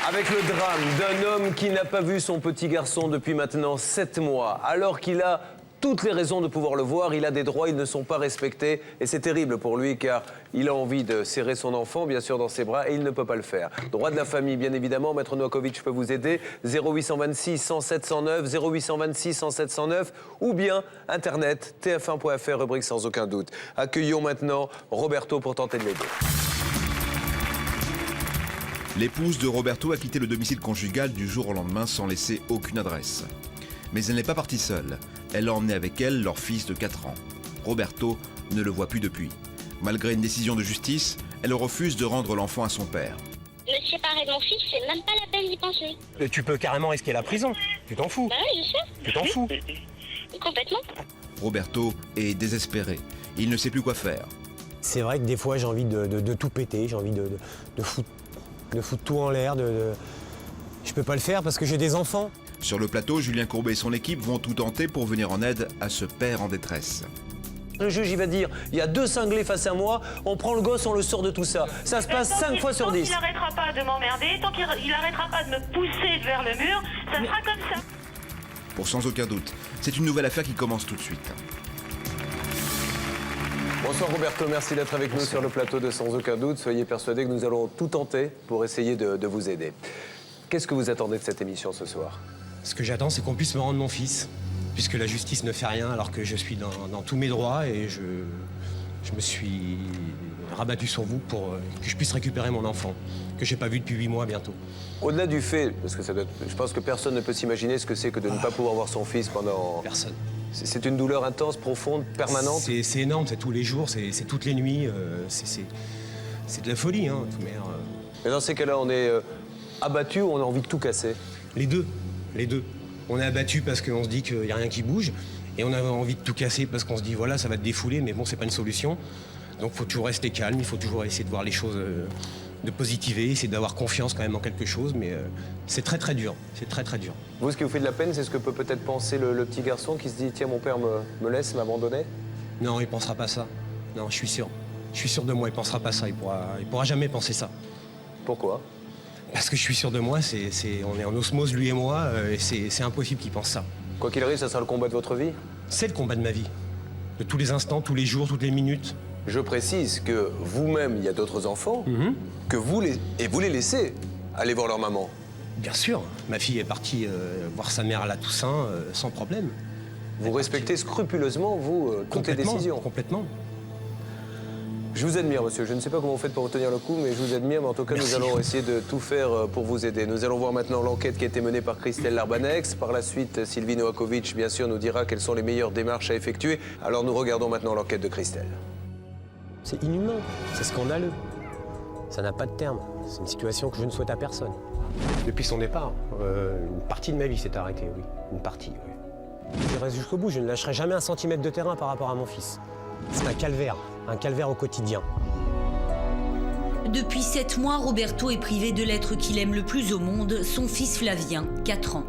Avec le drame d'un homme qui n'a pas vu son petit garçon depuis maintenant 7 mois, alors qu'il a toutes les raisons de pouvoir le voir, il a des droits, ils ne sont pas respectés et c'est terrible pour lui car il a envie de serrer son enfant bien sûr dans ses bras et il ne peut pas le faire. Droit de la famille bien évidemment, Maître Novakovic peut vous aider, 0826 107 109, 0826 107 109 ou bien internet tf1.fr, rubrique sans aucun doute. Accueillons maintenant Roberto pour tenter de l'aider. L'épouse de Roberto a quitté le domicile conjugal du jour au lendemain sans laisser aucune adresse. Mais elle n'est pas partie seule. Elle a emmené avec elle leur fils de 4 ans. Roberto ne le voit plus depuis. Malgré une décision de justice, elle refuse de rendre l'enfant à son père. Me séparer de mon fils, c'est même pas la peine d'y penser. Tu peux carrément risquer la prison. Tu t'en fous. Bah oui, je sais. Tu t'en fous. Complètement. Roberto est désespéré. Il ne sait plus quoi faire. C'est vrai que des fois j'ai envie de tout péter, j'ai envie de foutre tout en l'air. Je peux pas le faire parce que j'ai des enfants. Sur le plateau, Julien Courbet et son équipe vont tout tenter pour venir en aide à ce père en détresse. Le juge, il va dire, il y a 2 cinglés face à moi, on prend le gosse, on le sort de tout ça. Ça se passe 5 fois sur 10. Tant qu'il n'arrêtera pas de m'emmerder, tant qu'il n'arrêtera pas de me pousser vers le mur, ça sera comme ça. Pour sans aucun doute, c'est une nouvelle affaire qui commence tout de suite. Bonsoir Roberto, merci d'être avec nous sur le plateau de Sans aucun doute. Soyez persuadés que nous allons tout tenter pour essayer de vous aider. Qu'est-ce que vous attendez de cette émission ce soir ? Ce que j'attends, c'est qu'on puisse me rendre mon fils, puisque la justice ne fait rien alors que je suis dans tous mes droits et je me suis rabattu sur vous pour que je puisse récupérer mon enfant, que j'ai pas vu depuis 8 mois bientôt. Au-delà du fait, parce que je pense que personne ne peut s'imaginer ce que c'est que de ne pas pouvoir voir son fils pendant... Personne. C'est une douleur intense, profonde, permanente. C'est énorme, c'est tous les jours, c'est toutes les nuits, c'est de la folie, hein, de toute manière. Mais dans ces cas-là, on est abattu ou on a envie de tout casser ? Les deux. On est abattu parce qu'on se dit qu'il n'y a rien qui bouge, et on a envie de tout casser parce qu'on se dit voilà, ça va te défouler, mais bon, c'est pas une solution. Donc il faut toujours rester calme, il faut toujours essayer de voir les choses, de positiver, essayer d'avoir confiance quand même en quelque chose, mais c'est très très dur, c'est très très dur. Vous, ce qui vous fait de la peine, c'est ce que peut peut-être penser le petit garçon qui se dit tiens, mon père me laisse m'abandonner ? Non, il pensera pas ça. Non, je suis sûr. Je suis sûr de moi, il pensera pas ça, il pourra jamais penser ça. Pourquoi ? Parce que je suis sûr de moi, on est en osmose, lui et moi, et c'est impossible qu'il pense ça. Quoi qu'il arrive, ça sera le combat de votre vie ? C'est le combat de ma vie. De tous les instants, tous les jours, toutes les minutes. Je précise que vous-même, il y a d'autres enfants, que vous les laissez aller voir leur maman. Bien sûr, ma fille est partie voir sa mère à la Toussaint sans problème. Vous respectez scrupuleusement, vous, toutes les décisions. Complètement. Je vous admire, monsieur. Je ne sais pas comment vous faites pour retenir le coup, mais je vous admire. Mais en tout cas, Merci. Nous allons essayer de tout faire pour vous aider. Nous allons voir maintenant l'enquête qui a été menée par Christelle Larbanex. Par la suite, Sylvie Novakovic, bien sûr, nous dira quelles sont les meilleures démarches à effectuer. Alors nous regardons maintenant l'enquête de Christelle. C'est inhumain, c'est scandaleux. Ça n'a pas de terme. C'est une situation que je ne souhaite à personne. Depuis son départ, une partie de ma vie s'est arrêtée, oui. Une partie, oui. Je reste jusqu'au bout, je ne lâcherai jamais un centimètre de terrain par rapport à mon fils. C'est un calvaire au quotidien. Depuis 7 mois, Roberto est privé de l'être qu'il aime le plus au monde, son fils Flavien, 4 ans.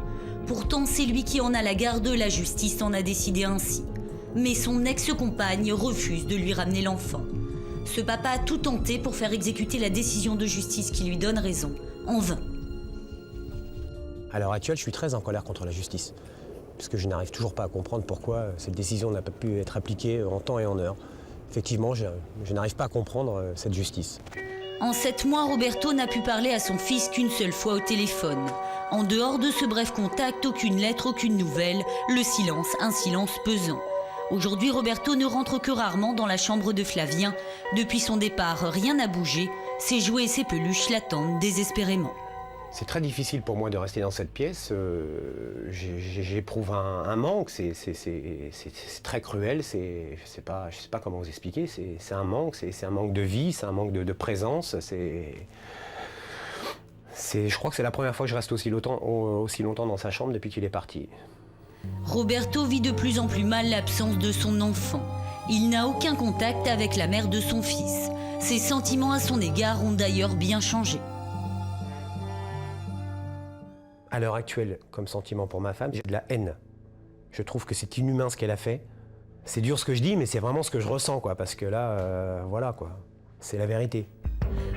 Pourtant, c'est lui qui en a la garde, la justice en a décidé ainsi. Mais son ex-compagne refuse de lui ramener l'enfant. Ce papa a tout tenté pour faire exécuter la décision de justice qui lui donne raison, en vain. À l'heure actuelle, je suis très en colère contre la justice, puisque je n'arrive toujours pas à comprendre pourquoi cette décision n'a pas pu être appliquée en temps et en heure. Effectivement, je n'arrive pas à comprendre cette justice. En 7 mois, Roberto n'a pu parler à son fils qu'une seule fois au téléphone. En dehors de ce bref contact, aucune lettre, aucune nouvelle, le silence, un silence pesant. Aujourd'hui, Roberto ne rentre que rarement dans la chambre de Flavien. Depuis son départ, rien n'a bougé. Ses jouets et ses peluches l'attendent désespérément. C'est très difficile pour moi de rester dans cette pièce. J'éprouve un manque, c'est très cruel, je sais pas comment vous expliquer. C'est un manque, c'est un manque de vie, c'est un manque de présence. Je crois que c'est la première fois que je reste aussi longtemps dans sa chambre depuis qu'il est parti. Roberto vit de plus en plus mal l'absence de son enfant. Il n'a aucun contact avec la mère de son fils. Ses sentiments à son égard ont d'ailleurs bien changé. À l'heure actuelle, comme sentiment pour ma femme, j'ai de la haine. Je trouve que c'est inhumain ce qu'elle a fait. C'est dur ce que je dis, mais c'est vraiment ce que je ressens, quoi, parce que là, voilà, quoi. C'est la vérité.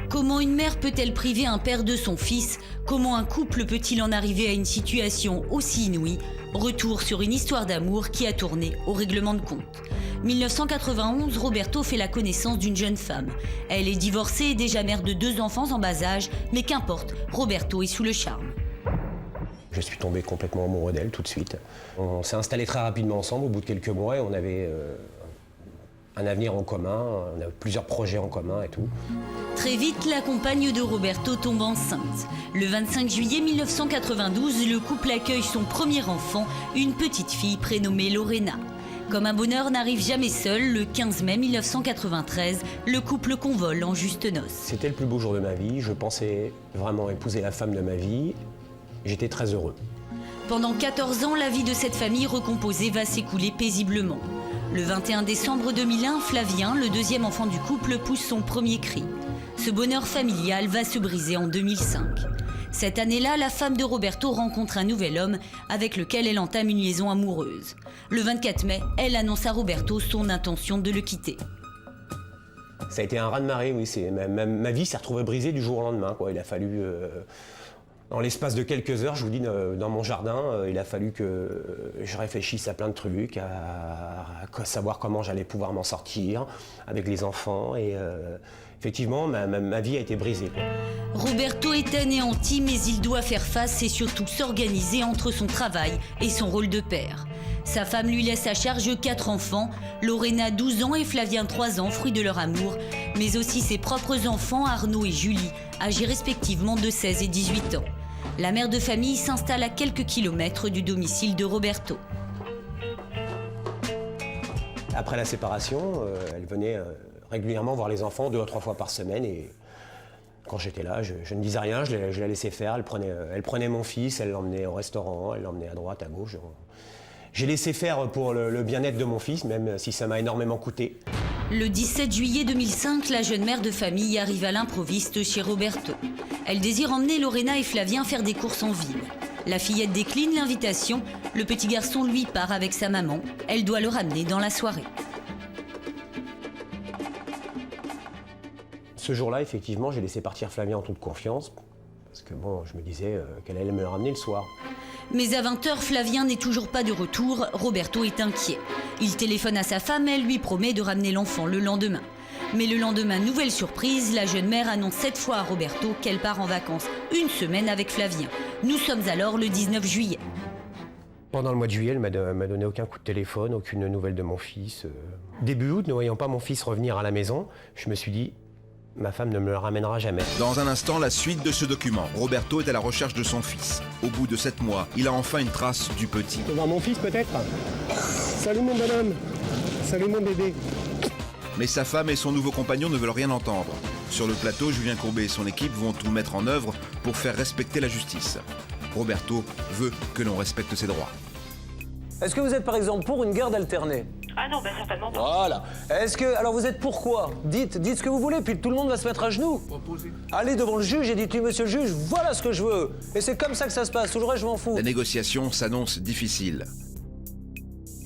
Comment une mère peut-elle priver un père de son fils? Comment un couple peut-il en arriver à une situation aussi inouïe? Retour sur une histoire d'amour qui a tourné au règlement de compte. 1991, Roberto fait la connaissance d'une jeune femme. Elle est divorcée et déjà mère de 2 enfants en bas âge, mais qu'importe, Roberto est sous le charme. Je suis tombé complètement amoureux d'elle tout de suite. On s'est installés très rapidement ensemble au bout de quelques mois et on avait un avenir en commun, on a plusieurs projets en commun et tout. Très vite, la compagne de Roberto tombe enceinte. Le 25 juillet 1992, le couple accueille son premier enfant, une petite fille prénommée Lorena. Comme un bonheur n'arrive jamais seul, le 15 mai 1993, le couple convole en juste noces. C'était le plus beau jour de ma vie, je pensais vraiment épouser la femme de ma vie. J'étais très heureux. Pendant 14 ans, la vie de cette famille recomposée va s'écouler paisiblement. Le 21 décembre 2001, Flavien, le 2e enfant du couple, pousse son premier cri. Ce bonheur familial va se briser en 2005. Cette année-là, la femme de Roberto rencontre un nouvel homme avec lequel elle entame une liaison amoureuse. Le 24 mai, elle annonce à Roberto son intention de le quitter. Ça a été un raz-de-marée, oui. Ma vie s'est retrouvée brisée du jour au lendemain, quoi. Il a fallu... Dans l'espace de quelques heures, je vous dis, dans mon jardin, il a fallu que je réfléchisse à plein de trucs, à savoir comment j'allais pouvoir m'en sortir avec les enfants. Et effectivement, ma vie a été brisée, quoi. Roberto est anéanti, mais il doit faire face et surtout s'organiser entre son travail et son rôle de père. Sa femme lui laisse à charge 4 enfants, Lorena 12 ans et Flavien 3 ans, fruit de leur amour, mais aussi ses propres enfants Arnaud et Julie, âgés respectivement de 16 et 18 ans. La mère de famille s'installe à quelques kilomètres du domicile de Roberto. Après la séparation, elle venait régulièrement voir les enfants 2 à 3 fois par semaine. Et quand j'étais là, je ne disais rien, je la laissais faire. Elle prenait mon fils, elle l'emmenait au restaurant, elle l'emmenait à droite, à gauche. J'ai laissé faire pour le bien-être de mon fils, même si ça m'a énormément coûté. Le 17 juillet 2005, la jeune mère de famille arrive à l'improviste chez Roberto. Elle désire emmener Lorena et Flavien faire des courses en ville. La fillette décline l'invitation, le petit garçon lui part avec sa maman. Elle doit le ramener dans la soirée. Ce jour-là, effectivement, j'ai laissé partir Flavien en toute confiance, parce que bon, je me disais qu'elle allait me le ramener le soir. Mais à 20h, Flavien n'est toujours pas de retour, Roberto est inquiet. Il téléphone à sa femme, elle lui promet de ramener l'enfant le lendemain. Mais le lendemain, nouvelle surprise, la jeune mère annonce cette fois à Roberto qu'elle part en vacances 1 semaine avec Flavien. Nous sommes alors le 19 juillet. Pendant le mois de juillet, elle m'a donné aucun coup de téléphone, aucune nouvelle de mon fils. Début août, ne voyant pas mon fils revenir à la maison, je me suis dit, ma femme ne me le ramènera jamais. Dans un instant, la suite de ce document. Roberto est à la recherche de son fils. Au bout de 7 mois, il a enfin une trace du petit. Tu peux voir mon fils peut-être? Salut mon bonhomme. Salut mon bébé. Mais sa femme et son nouveau compagnon ne veulent rien entendre. Sur le plateau, Julien Courbet et son équipe vont tout mettre en œuvre pour faire respecter la justice. Roberto veut que l'on respecte ses droits. Est-ce que vous êtes par exemple pour une garde alternée? Ah non, ben certainement pas. Voilà. Est-ce que... Alors vous êtes pour quoi? Dites ce que vous voulez, puis tout le monde va se mettre à genoux. Allez devant le juge et dites-lui, monsieur le juge, voilà ce que je veux. Et c'est comme ça que ça se passe, tout le reste je m'en fous. La négociation s'annonce difficile.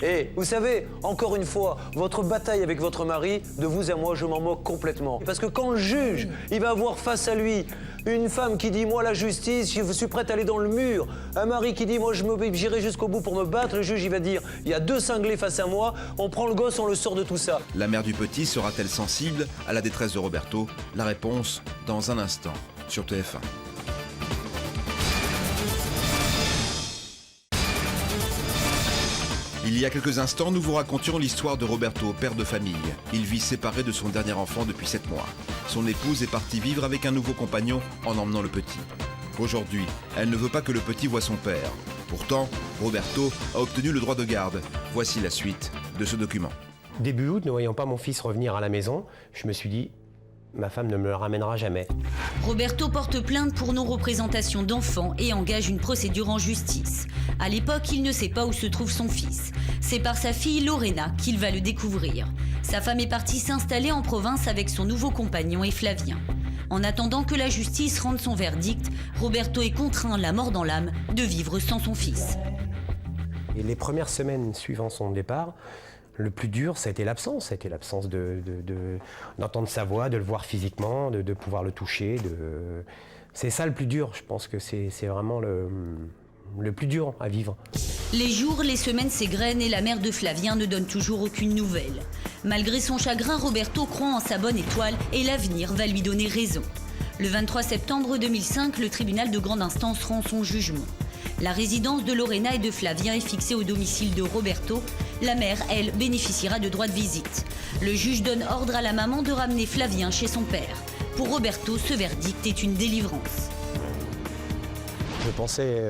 Et vous savez, encore une fois, votre bataille avec votre mari, de vous à moi, je m'en moque complètement. Parce que quand le juge, il va avoir face à lui une femme qui dit « moi la justice, je suis prête à aller dans le mur », un mari qui dit « moi j'irai jusqu'au bout pour me battre », le juge il va dire « il y a 2 cinglés face à moi, on prend le gosse, on le sort de tout ça ». La mère du petit sera-t-elle sensible à la détresse de Roberto? La réponse dans un instant sur TF1. Il y a quelques instants, nous vous racontions l'histoire de Roberto, père de famille. Il vit séparé de son dernier enfant depuis 7 mois. Son épouse est partie vivre avec un nouveau compagnon en emmenant le petit. Aujourd'hui, elle ne veut pas que le petit voie son père. Pourtant, Roberto a obtenu le droit de garde. Voici la suite de ce document. Début août, ne voyant pas mon fils revenir à la maison, je me suis dit, ma femme ne me le ramènera jamais. Roberto porte plainte pour non-représentation d'enfants et engage une procédure en justice. À l'époque, il ne sait pas où se trouve son fils. C'est par sa fille Lorena qu'il va le découvrir. Sa femme est partie s'installer en province avec son nouveau compagnon et Flavien. En attendant que la justice rende son verdict, Roberto est contraint, la mort dans l'âme, de vivre sans son fils. Et les premières semaines suivant son départ, Le plus dur, ça a été l'absence. D'entendre sa voix, de le voir physiquement, de pouvoir le toucher. C'est ça le plus dur. Je pense que c'est vraiment le plus dur à vivre. Les jours, les semaines s'égrènent et la mère de Flavien ne donne toujours aucune nouvelle. Malgré son chagrin, Roberto croit en sa bonne étoile et l'avenir va lui donner raison. Le 23 septembre 2005, le tribunal de grande instance rend son jugement. La résidence de Lorena et de Flavien est fixée au domicile de Roberto. La mère, elle, bénéficiera de droits de visite. Le juge donne ordre à la maman de ramener Flavien chez son père. Pour Roberto, ce verdict est une délivrance. Je pensais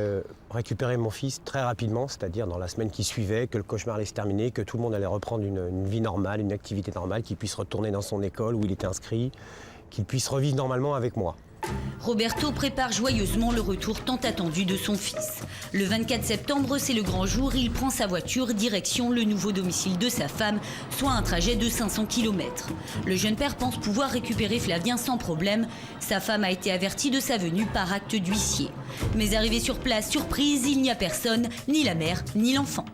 récupérer mon fils très rapidement, c'est-à-dire dans la semaine qui suivait, que le cauchemar allait se terminer, que tout le monde allait reprendre une vie normale, une activité normale, qu'il puisse retourner dans son école où il était inscrit, qu'il puisse revivre normalement avec moi. Roberto prépare joyeusement le retour tant attendu de son fils. Le 24 septembre, c'est le grand jour, il prend sa voiture, direction le nouveau domicile de sa femme, soit un trajet de 500 km. Le jeune père pense pouvoir récupérer Flavien sans problème. Sa femme a été avertie de sa venue par acte d'huissier. Mais arrivé sur place, surprise, il n'y a personne, ni la mère, ni l'enfant.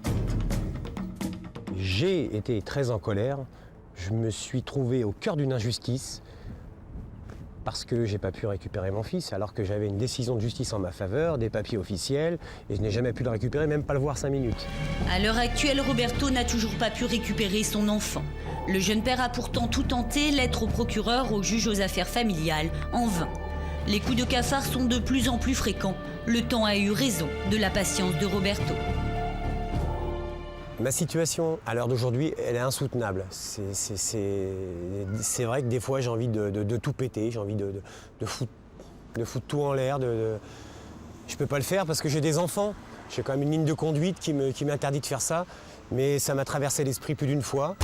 J'ai été très en colère. Je me suis trouvé au cœur d'une injustice. Parce que j'ai pas pu récupérer mon fils, alors que j'avais une décision de justice en ma faveur, des papiers officiels, et je n'ai jamais pu le récupérer, même pas le voir 5 minutes. À l'heure actuelle, Roberto n'a toujours pas pu récupérer son enfant. Le jeune père a pourtant tout tenté, lettre au procureur, au juge aux affaires familiales, en vain. Les coups de cafard sont de plus en plus fréquents. Le temps a eu raison de la patience de Roberto. Ma situation, à l'heure d'aujourd'hui, elle est insoutenable. C'est vrai que des fois, j'ai envie de tout péter, j'ai envie de foutre tout en l'air. Je peux pas le faire parce que j'ai des enfants. J'ai quand même une ligne de conduite qui m'interdit de faire ça. Mais ça m'a traversé l'esprit plus d'une fois.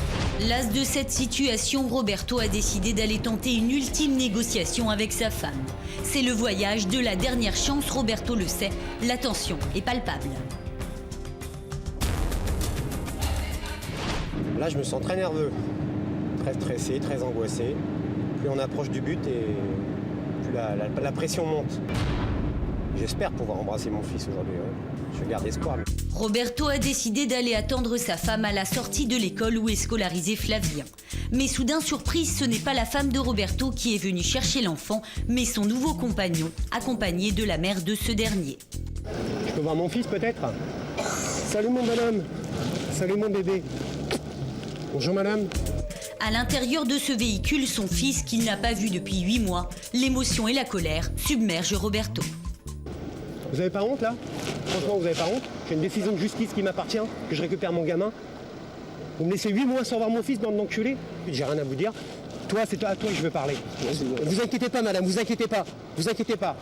Las de cette situation, Roberto a décidé d'aller tenter une ultime négociation avec sa femme. C'est le voyage de la dernière chance, Roberto le sait. La tension est palpable. Là, je me sens très nerveux, très stressé, très angoissé. Plus on approche du but et plus la pression monte. J'espère pouvoir embrasser mon fils aujourd'hui. Je garde espoir. Roberto a décidé d'aller attendre sa femme à la sortie de l'école où est scolarisé Flavien. Mais soudain, surprise, ce n'est pas la femme de Roberto qui est venue chercher l'enfant, mais son nouveau compagnon, accompagné de la mère de ce dernier. Je peux voir mon fils peut-être? Salut mon bonhomme. Salut mon bébé. Bonjour madame. À l'intérieur de ce véhicule, son fils qu'il n'a pas vu depuis 8 mois, l'émotion et la colère submergent Roberto. Vous avez pas honte là? Franchement, vous avez pas honte? J'ai une décision de justice qui m'appartient, que je récupère mon gamin. Vous me laissez 8 mois sans voir mon fils, bande d'enculés? J'ai rien à vous dire. Toi, c'est à toi que je veux parler. Vous inquiétez pas madame, vous inquiétez pas. Vous inquiétez pas.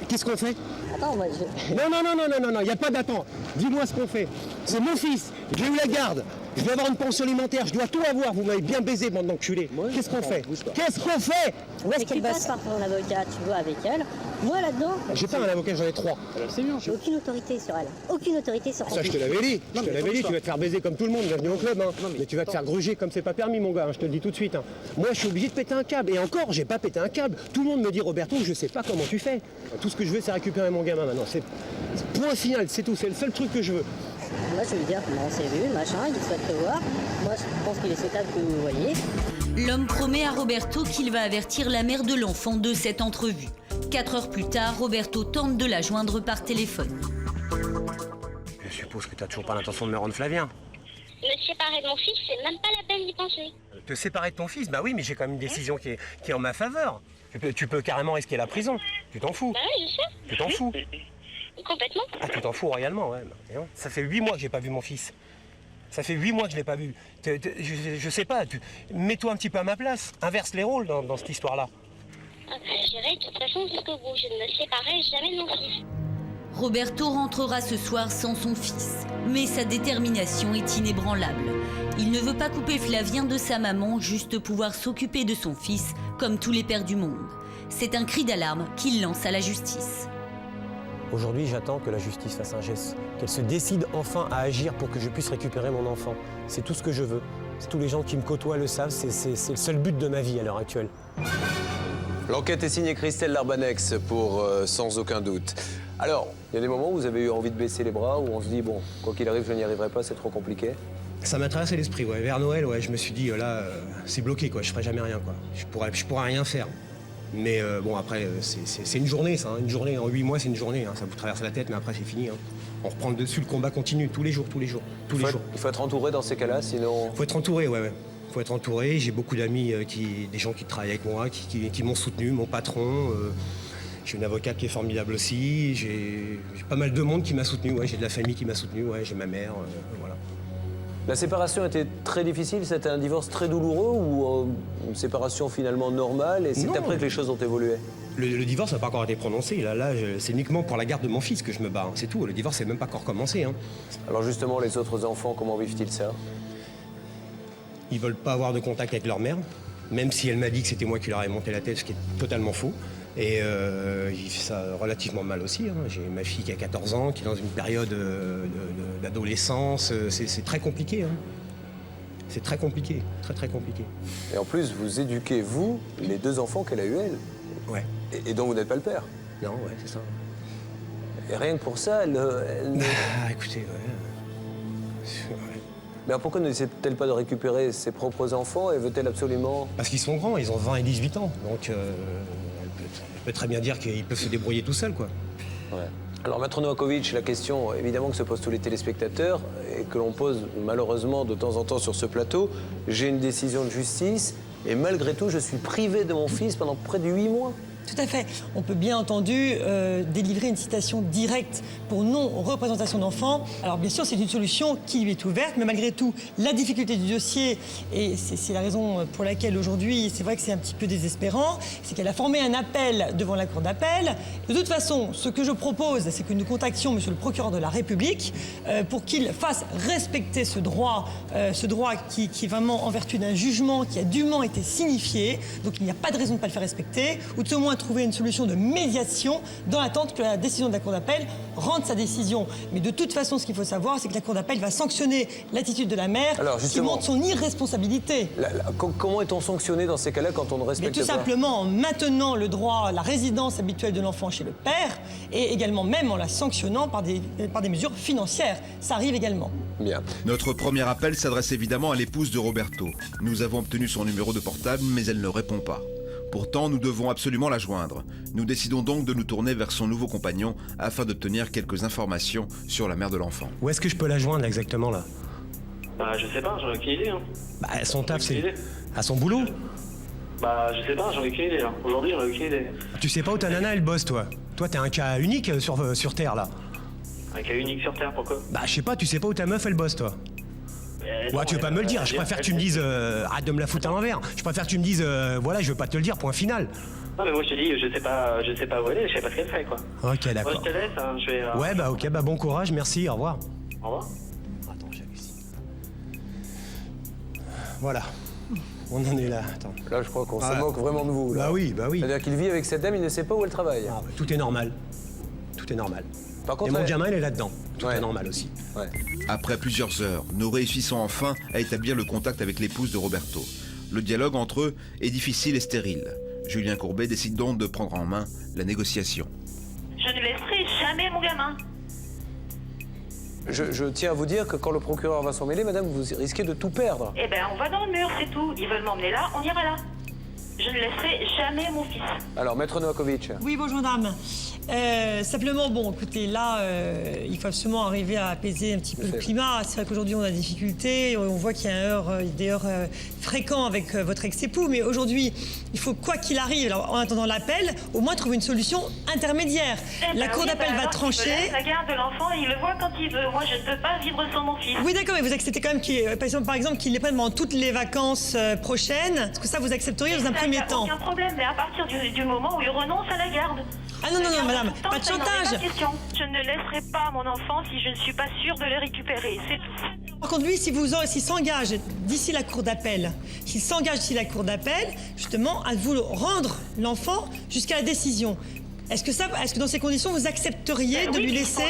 Qu'est-ce qu'on fait? Attends, moi je... Non, il n'y a pas d'attente. Dis-moi ce qu'on fait. C'est mon fils, j'ai eu la garde. Je dois avoir une pension alimentaire, je dois tout avoir. Vous m'avez bien baisé, bande d'enculés. Qu'est-ce qu'on fait? Qu'est-ce qu'on fait? Où est-ce qu'elle passe par ton avocat, tu vois, avec elle. Moi là-dedans... J'ai pas un avocat, j'en ai 3. C'est bien. J'ai aucune autorité sur elle. Aucune autorité sur son Ça, je te l'avais dit. Je te l'avais dit, tu vas te faire baiser comme tout le monde. Bienvenue au club. Hein. Mais tu vas te faire gruger comme c'est pas permis, mon gars. Hein, je te le dis tout de suite. Hein. Moi, je suis obligé de péter un câble. Et encore, j'ai pas pété un câble. Tout le monde me dit, Roberto, je sais pas comment tu fais. Tout ce que je veux, c'est récupérer mon gamin maintenant. C'est point final, c'est tout. C'est le seul truc que je veux. Moi, je veux dire, on s'est vu, machin, il souhaite te voir. Moi, je pense qu'il est souhaitable que vous voyez. L'homme promet à Roberto qu'il va avertir la mère de l'enfant de cette entrevue. 4 heures plus tard, Roberto tente de la joindre par téléphone. Je suppose que tu n'as toujours pas l'intention de me rendre Flavien. Me séparer de mon fils, c'est même pas la peine d'y penser. Te séparer de ton fils? Bah oui, mais j'ai quand même une décision qui est en ma faveur. Tu peux carrément risquer la prison. Tu t'en fous. Bah oui, je sais. Tu t'en fous. Complètement. Ah, tu t'en fous royalement, ouais. Ça fait 8 mois que j'ai pas vu mon fils. Ça fait 8 mois que je l'ai pas vu. Je sais pas, mets-toi un petit peu à ma place. Inverse les rôles dans cette histoire-là. J'irai de toute façon jusqu'au bout. Je ne me séparerai jamais de mon fils. Roberto rentrera ce soir sans son fils. Mais sa détermination est inébranlable. Il ne veut pas couper Flavien de sa maman, juste pouvoir s'occuper de son fils, comme tous les pères du monde. C'est un cri d'alarme qu'il lance à la justice. Aujourd'hui, j'attends que la justice fasse un geste, qu'elle se décide enfin à agir pour que je puisse récupérer mon enfant. C'est tout ce que je veux. Tous les gens qui me côtoient le savent, c'est le seul but de ma vie à l'heure actuelle. L'enquête est signée Christelle Larbanex pour Sans aucun doute. Alors, il y a des moments où vous avez eu envie de baisser les bras, où on se dit, bon, quoi qu'il arrive, je n'y arriverai pas, c'est trop compliqué? Ça m'a traversé l'esprit, ouais. Vers Noël, ouais, je me suis dit, là, c'est bloqué, quoi. Je ferai jamais rien, quoi. Je pourrais rien faire. Mais bon, après, c'est une journée, ça. Hein. Une journée, en 8 mois, c'est une journée. Hein. Ça vous traverse la tête, mais après, c'est fini. Hein. On reprend le dessus, le combat continue, tous les jours. Il faut être entouré dans ces cas-là, sinon... Il faut être entouré, ouais. Il faut être entouré. J'ai beaucoup d'amis, des gens qui travaillent avec moi, qui m'ont soutenu, mon patron. J'ai une avocate qui est formidable aussi. J'ai pas mal de monde qui m'a soutenu. Ouais. J'ai de la famille qui m'a soutenu. Ouais. J'ai ma mère. Voilà. La séparation était très difficile. C'était un divorce très douloureux ou une séparation finalement normale? Et c'est après que les choses ont évolué? Le divorce n'a pas encore été prononcé. Là, c'est uniquement pour la garde de mon fils que je me bats. Hein. C'est tout. Le divorce n'est même pas encore commencé. Hein. Alors justement, les autres enfants, comment vivent-ils ça? Ils veulent pas avoir de contact avec leur mère, même si elle m'a dit que c'était moi qui leur ai monté la tête, ce qui est totalement faux. Et ils vivent ça relativement mal aussi. Hein. J'ai ma fille qui a 14 ans, qui est dans une période d'adolescence. C'est très compliqué. Hein. C'est très compliqué, très compliqué. Et en plus, vous éduquez, vous, les 2 enfants qu'elle a eu, elle. Ouais. Et dont vous n'êtes pas le père. Non, ouais, c'est ça. Et rien que pour ça, elle Écoutez, ouais. Mais alors pourquoi n'essaie-t-elle pas de récupérer ses propres enfants et veut-elle absolument... Parce qu'ils sont grands, ils ont 20 et 18 ans. Donc elle peut très bien dire qu'ils peuvent se débrouiller tout seuls, quoi. Ouais. Alors, Maître Novakovic, la question évidemment que se posent tous les téléspectateurs et que l'on pose malheureusement de temps en temps sur ce plateau, j'ai une décision de justice et malgré tout, je suis privé de mon fils pendant près de 8 mois. Tout à fait. On peut bien entendu délivrer une citation directe pour non-représentation d'enfant. Alors bien sûr, c'est une solution qui lui est ouverte, mais malgré tout, la difficulté du dossier, et c'est la raison pour laquelle aujourd'hui, c'est vrai que c'est un petit peu désespérant, c'est qu'elle a formé un appel devant la Cour d'appel. De toute façon, ce que je propose, c'est que nous contactions Monsieur le procureur de la République pour qu'il fasse respecter ce droit qui est vraiment en vertu d'un jugement qui a dûment été signifié. Donc il n'y a pas de raison de ne pas le faire respecter, ou tout au moins trouver une solution de médiation dans l'attente que la décision de la Cour d'appel rende sa décision. Mais de toute façon, ce qu'il faut savoir, c'est que la Cour d'appel va sanctionner l'attitude de la mère qui montre son irresponsabilité. Comment est-on sanctionné dans ces cas-là quand on ne respecte pas? Tout simplement en maintenant le droit, la résidence habituelle de l'enfant chez le père et également même en la sanctionnant par des mesures financières. Ça arrive également. Bien. Notre premier appel s'adresse évidemment à l'épouse de Roberto. Nous avons obtenu son numéro de portable, mais elle ne répond pas. Pourtant, nous devons absolument la joindre. Nous décidons donc de nous tourner vers son nouveau compagnon afin d'obtenir quelques informations sur la mère de l'enfant. Où est-ce que je peux la joindre exactement là? Bah je sais pas, j'en ai aucune idée. Hein. Bah son taf c'est à son boulot. Bah je sais pas, j'en ai aucune idée là. Aujourd'hui j'en ai aucune idée. Tu sais pas où ta nana elle bosse toi? Toi t'es un cas unique sur Terre là. Un cas unique sur Terre, pourquoi? Bah je sais pas, tu sais pas où ta meuf elle bosse toi? Ouais, tu veux pas me le dire, je préfère que tu me dises arrête de me la foutre à l'envers. Je préfère que tu me dises voilà, je veux pas te le dire, point final. Non mais moi je te dis, je sais pas où elle est, je sais pas ce qu'elle fait quoi. Ok, d'accord. Moi je te laisse, hein, je vais... Ouais bah ok, bah bon courage, merci, au revoir. Au revoir. Attends, j'hallucine. Voilà, on en est là, attends. Là je crois qu'on se moque vraiment de vous. Là. Bah oui. C'est-à-dire qu'il vit avec cette dame, il ne sait pas où elle travaille. Ah, bah, tout est normal. Tout est normal. Par contre, et mon gamin il est là-dedans, tout est normal aussi. Ouais. Après plusieurs heures, nous réussissons enfin à établir le contact avec l'épouse de Roberto. Le dialogue entre eux est difficile et stérile. Julien Courbet décide donc de prendre en main la négociation. Je ne laisserai jamais mon gamin. Je tiens à vous dire que quand le procureur va s'en mêler, madame, vous risquez de tout perdre. Eh ben, on va dans le mur, c'est tout. Ils veulent m'emmener là, on ira là. Je ne laisserai jamais mon fils. Alors, Maître Novakovic. Oui, bonjour madame. Simplement, bon, écoutez, là, il faut absolument arriver à apaiser un petit peu le climat. C'est vrai qu'aujourd'hui, on a des difficultés. On voit qu'il y a des heures fréquents avec votre ex-époux. Mais aujourd'hui, il faut, quoi qu'il arrive, alors, en attendant l'appel, au moins trouver une solution intermédiaire. La Cour d'appel va trancher. La garde de l'enfant, il le voit quand il veut. Moi, je ne peux pas vivre sans mon fils. Oui, d'accord, mais vous acceptez quand même par exemple, qu'il les prenne pendant toutes les vacances prochaines. Est-ce que ça, vous accepteriez dans un premier temps? Aucun problème, mais à partir du moment où il renonce à la garde. Ah non, madame, pas de chantage. Je ne laisserai pas mon enfant si je ne suis pas sûre de le récupérer, c'est tout. Par contre, lui, s'il s'engage d'ici la cour d'appel, justement, à vous rendre l'enfant jusqu'à la décision. Est-ce que dans ces conditions, vous accepteriez de lui laisser...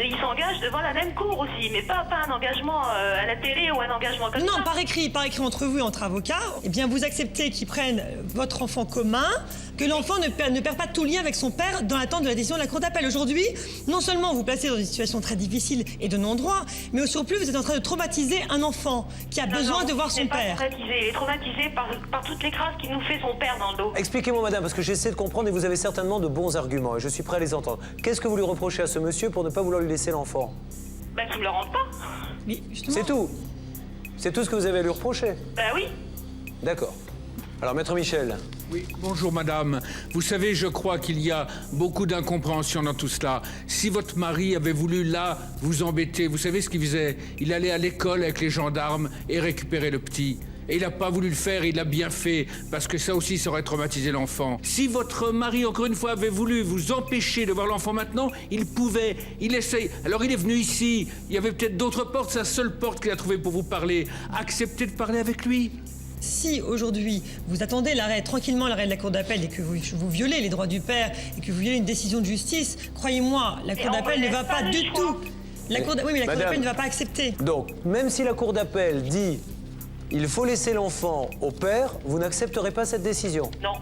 Il s'engage devant la même cour aussi, mais pas un engagement à la télé ou un engagement comme ça. Non, par écrit entre vous et entre avocats. Eh bien, vous acceptez qu'ils prennent votre enfant commun, que l'enfant ne perd pas tout lien avec son père dans l'attente de la décision de la cour d'appel. Aujourd'hui, non seulement vous placez dans une situation très difficile et de non-droit, mais au surplus, vous êtes en train de traumatiser un enfant qui a besoin de voir son père. Il est traumatisé par toutes les crasses qu'il nous fait son père dans le dos. Expliquez-moi, madame, parce que j'essaie de comprendre et vous avez certainement de bons arguments et je suis prêt à les entendre. Qu'est-ce que vous lui reprochez à ce monsieur pour ne pas vouloir lui laisser l'enfant? Bah, qu'il me le rende pas. Mais justement... C'est tout? C'est tout ce que vous avez à lui reprocher? Bah oui. D'accord. Alors, maître Michel. Oui, bonjour madame. Vous savez, je crois qu'il y a beaucoup d'incompréhension dans tout cela. Si votre mari avait voulu, là, vous embêter, vous savez ce qu'il faisait? Il allait à l'école avec les gendarmes et récupérait le petit. Et il n'a pas voulu le faire, il l'a bien fait, parce que ça aussi, ça aurait traumatisé l'enfant. Si votre mari, encore une fois, avait voulu vous empêcher de voir l'enfant maintenant, il pouvait, il essaye. Alors il est venu ici, il y avait peut-être d'autres portes, c'est la seule porte qu'il a trouvée pour vous parler. Acceptez de parler avec lui. Si aujourd'hui vous attendez tranquillement l'arrêt de la cour d'appel et que vous violez les droits du père et que vous violez une décision de justice, croyez-moi, la cour d'appel ne va pas du tout. Oui, mais la cour d'appel ne va pas accepter. Donc, même si la cour d'appel dit il faut laisser l'enfant au père, vous n'accepterez pas cette décision? Non.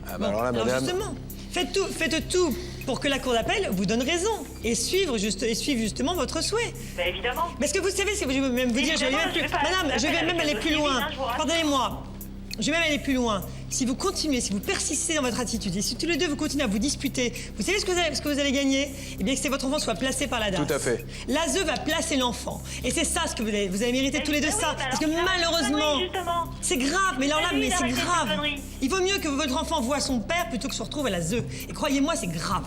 Ah bah alors là, madame... justement, faites tout pour que la cour d'appel vous donne raison et suive justement votre souhait. Bah évidemment. Parce que vous savez, je vais même vous dire, madame, je vais même aller plus loin. Pardonnez-moi. Je vais même aller plus loin. Si vous continuez, si vous persistez dans votre attitude et si tous les deux vous continuez à vous disputer, vous savez ce que vous allez gagner? Eh bien, que c'est votre enfant soit placé par la DAS. Tout à fait. L'ASE va placer l'enfant. Et c'est ça ce que vous avez mérité tous les deux, ça. Parce que malheureusement, c'est grave. Mais alors là, mais c'est grave. Il vaut mieux que votre enfant voie son père plutôt que se retrouve à l'ASE. Et croyez-moi, c'est grave.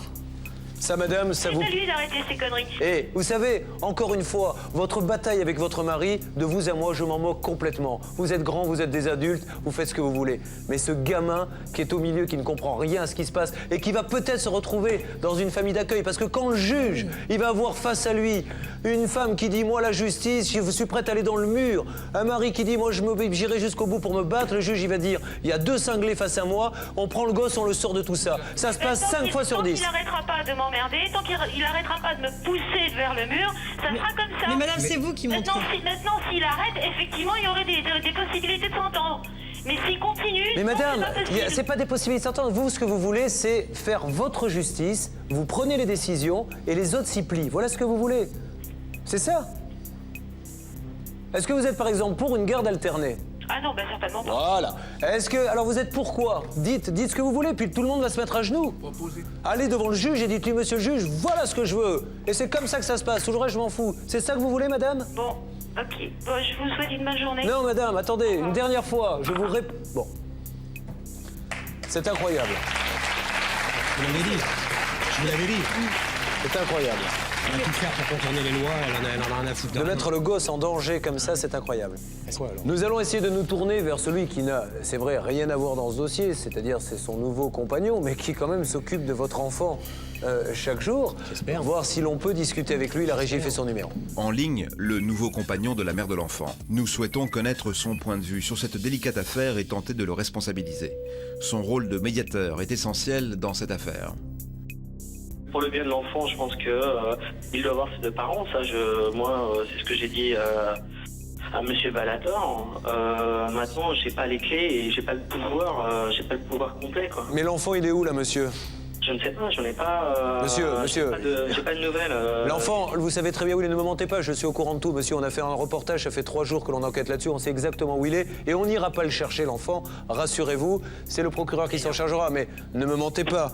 Ça, madame, ça vous... C'est à lui d'arrêter ces conneries. Et vous savez, encore une fois, votre bataille avec votre mari, de vous à moi, je m'en moque complètement. Vous êtes grands, vous êtes des adultes, vous faites ce que vous voulez. Mais ce gamin qui est au milieu, qui ne comprend rien à ce qui se passe et qui va peut-être se retrouver dans une famille d'accueil, parce que quand le juge, il va avoir face à lui une femme qui dit « moi, la justice, je suis prête à aller dans le mur », un mari qui dit « moi, j'irai jusqu'au bout pour me battre », le juge, il va dire « il y a 2 cinglés face à moi, on prend le gosse, on le sort de tout ça ». Ça se passe 5 fois sur 10. Il n'arrêtera pas de m'emmerder, tant qu'il n'arrêtera pas de me pousser vers le mur, ça sera comme ça. Mais madame, c'est vous qui montrez. Maintenant, s'il arrête, effectivement, il y aurait des possibilités de s'entendre. Mais s'il continue... Mais madame, c'est pas des possibilités de s'entendre. Vous, ce que vous voulez, c'est faire votre justice, vous prenez les décisions et les autres s'y plient. Voilà ce que vous voulez. C'est ça? Est-ce que vous êtes, par exemple, pour une garde alternée? Ah non, ben certainement pas. Voilà. Est-ce que... Alors vous êtes pour quoi? Dites ce que vous voulez, puis tout le monde va se mettre à genoux. Allez devant le juge et dites-lui, monsieur le juge, voilà ce que je veux. Et c'est comme ça que ça se passe. Tout le reste, je m'en fous. C'est ça que vous voulez, madame? Bon, ok. Bon, je vous souhaite une bonne journée. Non, madame, attendez. Une dernière fois, je vous réponds... Bon. C'est incroyable. Je vous l'avais dit. Je vous l'avais dit. C'est incroyable. Elle va tout faire pour contourner les lois, elle en a rien à foutre. De mettre le gosse en danger comme ça, c'est incroyable. Quoi, alors? Nous allons essayer de nous tourner vers celui qui n'a, c'est vrai, rien à voir dans ce dossier, c'est-à-dire c'est son nouveau compagnon, mais qui quand même s'occupe de votre enfant chaque jour. J'espère. Voir si l'on peut discuter avec lui, la régie fait son numéro. En ligne, le nouveau compagnon de la mère de l'enfant. Nous souhaitons connaître son point de vue sur cette délicate affaire et tenter de le responsabiliser. Son rôle de médiateur est essentiel dans cette affaire. Pour le bien de l'enfant, je pense qu'il doit avoir ses 2 parents. Ça, moi, c'est ce que j'ai dit à Monsieur Ballator. Maintenant, j'ai pas les clés et j'ai pas le pouvoir complet, quoi. Mais l'enfant, il est où là, monsieur? Je ne sais pas, j'en ai pas... Monsieur. J'ai pas de nouvelles. L'enfant, vous savez très bien où il est, ne me mentez pas, je suis au courant de tout, monsieur. On a fait un reportage, ça fait 3 jours que l'on enquête là-dessus, on sait exactement où il est. Et on n'ira pas le chercher, l'enfant, rassurez-vous. C'est le procureur qui s'en chargera, mais ne me mentez pas.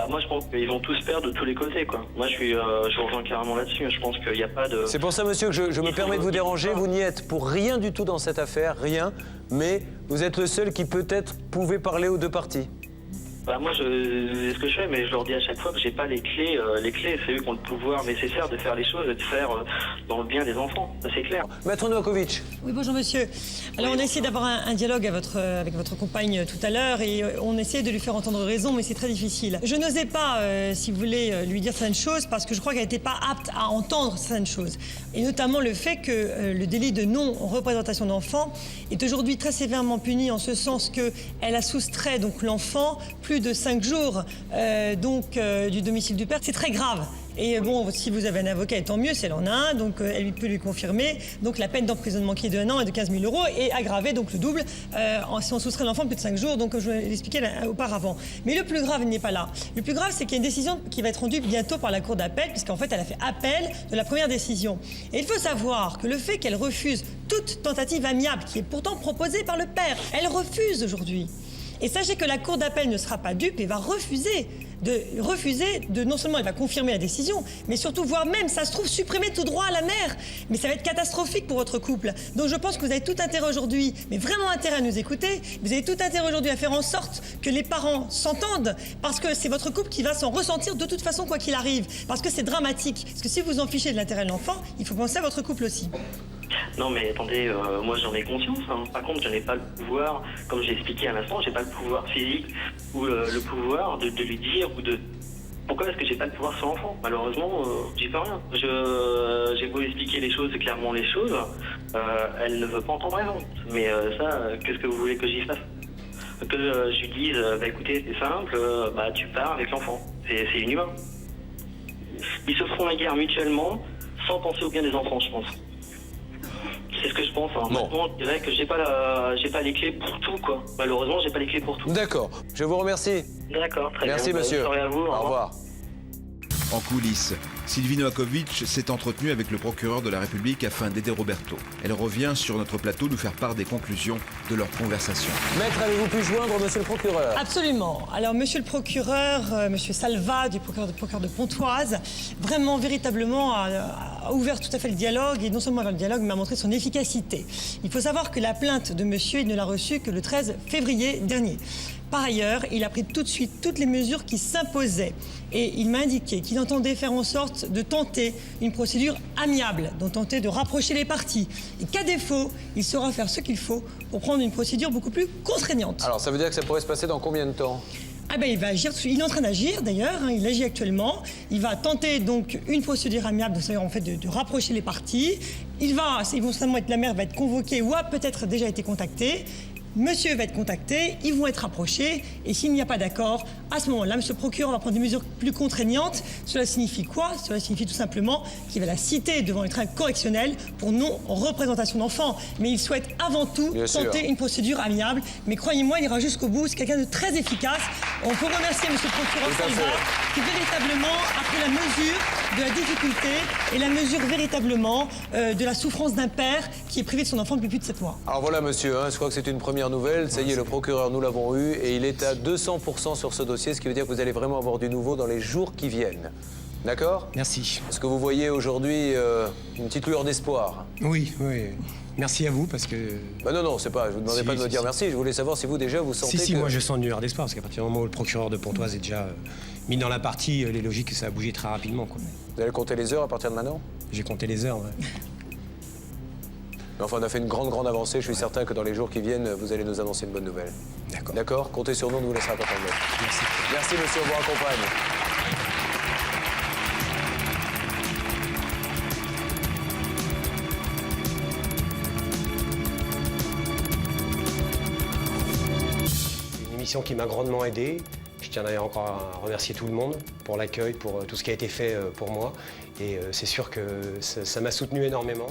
Moi, je pense qu'ils vont tous perdre de tous les côtés, quoi. Moi, je rejoins carrément là-dessus. Je pense qu'il n'y a pas de... C'est pour ça, monsieur, que je me permets de vous déranger. Vous n'y êtes pour rien du tout dans cette affaire, rien. Mais vous êtes le seul qui peut-être pouvait parler aux 2 parties. Moi, c'est ce que je fais, mais je leur dis à chaque fois que j'ai pas les clés. Les clés, c'est eux qui ont le pouvoir nécessaire de faire les choses et de faire dans le bien des enfants. Ça, c'est clair. Maître Novakovic. Oui, bonjour monsieur. Alors on a essayé d'avoir un dialogue avec votre compagne tout à l'heure et on essayait de lui faire entendre raison, mais c'est très difficile. Je n'osais pas, si vous voulez, lui dire certaines choses parce que je crois qu'elle n'était pas apte à entendre certaines choses. Et notamment le fait que le délit de non-représentation d'enfant est aujourd'hui très sévèrement puni en ce sens qu'elle a soustrait donc l'enfant plus de 5 jours du domicile du père, c'est très grave. Et bon, si vous avez un avocat, tant mieux, si elle en a un, donc elle peut lui confirmer. Donc la peine d'emprisonnement qui est de 1 an et de 15 000 € est aggravée, donc le double, si on soustrait l'enfant plus de 5 jours, donc comme je l'expliquais auparavant. Mais le plus grave n'est pas là. Le plus grave, c'est qu'il y a une décision qui va être rendue bientôt par la Cour d'appel, puisqu'en fait, elle a fait appel de la première décision. Et il faut savoir que le fait qu'elle refuse toute tentative amiable, qui est pourtant proposée par le père, elle refuse aujourd'hui. Et sachez que la Cour d'appel ne sera pas dupe et va refuser de non seulement elle va confirmer la décision, mais surtout, voire même, ça se trouve, supprimer tout droit à la mère. Mais ça va être catastrophique pour votre couple. Donc je pense que vous avez tout intérêt aujourd'hui, mais vraiment intérêt à nous écouter, vous avez tout intérêt aujourd'hui à faire en sorte que les parents s'entendent, parce que c'est votre couple qui va s'en ressentir de toute façon quoi qu'il arrive, parce que c'est dramatique. Parce que si vous en fichez de l'intérêt de l'enfant, il faut penser à votre couple aussi. Non mais attendez, moi j'en ai conscience. Par contre, je n'ai pas le pouvoir, comme j'ai expliqué à l'instant, j'ai pas le pouvoir physique ou le pouvoir de lui dire ou de... Pourquoi est-ce que j'ai pas le pouvoir sur l'enfant? Malheureusement, j'y peux rien. J'ai beau expliquer les choses, clairement les choses, elle ne veut pas entendre raison. Mais ça, qu'est-ce que vous voulez que j'y fasse? Que je lui dise, bah écoutez, c'est simple, bah tu pars avec l'enfant. C'est inhumain. Ils se feront la guerre mutuellement sans penser au bien des enfants, je pense. C'est ce que je pense. Maintenant, je dirais que j'ai pas les clés pour tout, quoi. Malheureusement, j'ai pas les clés pour tout. D'accord. Je vous remercie. D'accord, très bien. Merci, monsieur. Bonne soirée à vous. Au revoir. En coulisses, Sylvie Novakovic s'est entretenue avec le procureur de la République afin d'aider Roberto. Elle revient sur notre plateau nous faire part des conclusions de leur conversation. Maître, avez-vous pu joindre monsieur le procureur? Absolument. Alors, monsieur le procureur, monsieur Salva, du procureur de Pontoise, vraiment, véritablement, a ouvert tout à fait le dialogue, et non seulement le dialogue, mais a montré son efficacité. Il faut savoir que la plainte de monsieur, il ne l'a reçue que le 13 février dernier. Par ailleurs, il a pris tout de suite toutes les mesures qui s'imposaient. Et il m'a indiqué qu'il entendait faire en sorte de tenter une procédure amiable, de tenter de rapprocher les parties. Et qu'à défaut, il saura faire ce qu'il faut pour prendre une procédure beaucoup plus contraignante. Alors, ça veut dire que ça pourrait se passer dans combien de temps? Ah ben, il va agir, il est en train d'agir d'ailleurs, il agit actuellement. Il va tenter donc une procédure amiable, c'est-à-dire en fait de rapprocher les parties. Ils vont certainement être, la mère va être convoquée ou a peut-être déjà été contactée. Monsieur va être contacté, ils vont être rapprochés, et s'il n'y a pas d'accord, à ce moment-là, monsieur le procureur va prendre des mesures plus contraignantes. Cela signifie quoi? Cela signifie tout simplement qu'il va la citer devant les tribunaux correctionnels pour non-représentation d'enfants. Mais il souhaite avant tout tenter une procédure amiable. Mais croyez-moi, il ira jusqu'au bout. C'est quelqu'un de très efficace. On peut remercier monsieur le procureur Salva, qui véritablement a pris la mesure de la difficulté et la mesure véritablement de la souffrance d'un père qui est privé de son enfant depuis plus de 7 mois. Alors voilà, monsieur, je crois que c'est une première nouvelle. Ça y est, le procureur, nous l'avons eu, et il est à 200% sur ce dossier, ce qui veut dire que vous allez vraiment avoir du nouveau dans les jours qui viennent. D'accord? Merci. Est-ce que vous voyez aujourd'hui une petite lueur d'espoir? Oui, oui. Merci à vous parce que... Bah non, c'est pas, je vous demandais pas de me dire merci, je voulais savoir si vous déjà vous sentez Si, moi je sens une lueur d'espoir parce qu'à partir du moment où le procureur de Pontoise est déjà mis dans la partie, il est logique que ça a bougé très rapidement, quoi. Vous allez compter les heures à partir de maintenant? J'ai compté les heures, ouais. Mais enfin, on a fait une grande avancée. Je suis certain que dans les jours qui viennent, vous allez nous annoncer une bonne nouvelle. D'accord. D'accord? Comptez sur nous, on ne vous laissera pas tomber. Merci. Merci, monsieur, on vous raccompagne. Une émission qui m'a grandement aidé. Je tiens d'ailleurs encore à remercier tout le monde pour l'accueil, pour tout ce qui a été fait pour moi. Et c'est sûr que ça m'a soutenu énormément.